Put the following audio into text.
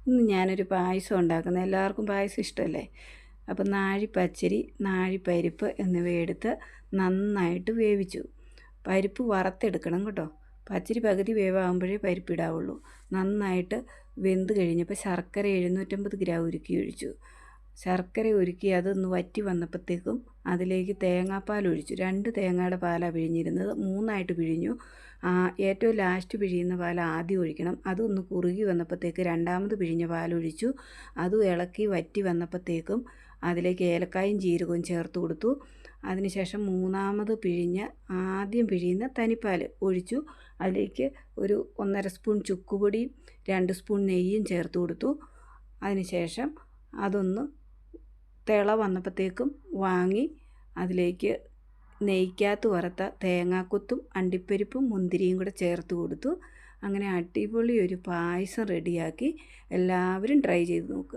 ഇന്ന് ഞാനൊരു പായസം ഉണ്ടാക്കുന്നത്. എല്ലാവർക്കും പായസം ഇഷ്ടമല്ലേ? അപ്പം നാഴിപ്പച്ചരി, നാഴിപ്പരിപ്പ് എന്നിവയെടുത്ത് നന്നായിട്ട് വേവിച്ചു. പരിപ്പ് വറുത്തെടുക്കണം കേട്ടോ. പച്ചരി പകുതി വേവാകുമ്പോഴേ പരിപ്പിടാവുള്ളൂ. നന്നായിട്ട് വെന്ത് കഴിഞ്ഞപ്പോൾ ശർക്കര 750 ഗ്രാം ഉരുക്കി ഒഴിച്ചു. ശർക്കര ഉരുക്കി അതൊന്ന് വറ്റി വന്നപ്പോഴത്തേക്കും അതിലേക്ക് തേങ്ങാപ്പാൽ ഒഴിച്ചു. 2 തേങ്ങയുടെ പാലാണ് പിഴിഞ്ഞിരുന്നത്, 3ആയിട്ട് പിഴിഞ്ഞു. ഏറ്റവും ലാസ്റ്റ് പിഴിയുന്ന പാൽ ആദ്യം ഒഴിക്കണം. അതൊന്ന് കുറുകി വന്നപ്പോഴത്തേക്ക് രണ്ടാമത് പിഴിഞ്ഞ പാലൊഴിച്ചു. അതും ഇളക്കി വറ്റി വന്നപ്പോഴത്തേക്കും അതിലേക്ക് ഏലക്കായും ജീരകവും ചേർത്ത് കൊടുത്തു. അതിനുശേഷം മൂന്നാമത് ആദ്യം പിഴിയുന്ന തനിപ്പാൽ ഒഴിച്ചു. അതിലേക്ക് ഒരു 1.5 സ്പൂൺ ചുക്കുപൊടിയും 2 സ്പൂൺ നെയ്യും ചേർത്ത് കൊടുത്തു. അതിനുശേഷം അതൊന്ന് തിള വന്നപ്പോഴത്തേക്കും വാങ്ങി അതിലേക്ക് നെയ്ക്കകത്ത് വറുത്ത തേങ്ങാക്കൊത്തും അണ്ടിപ്പരിപ്പും മുന്തിരിയും കൂടെ ചേർത്ത് കൊടുത്തു. അങ്ങനെ അടിപൊളി ഒരു പായസം റെഡിയാക്കി. എല്ലാവരും ട്രൈ ചെയ്ത് നോക്കുക.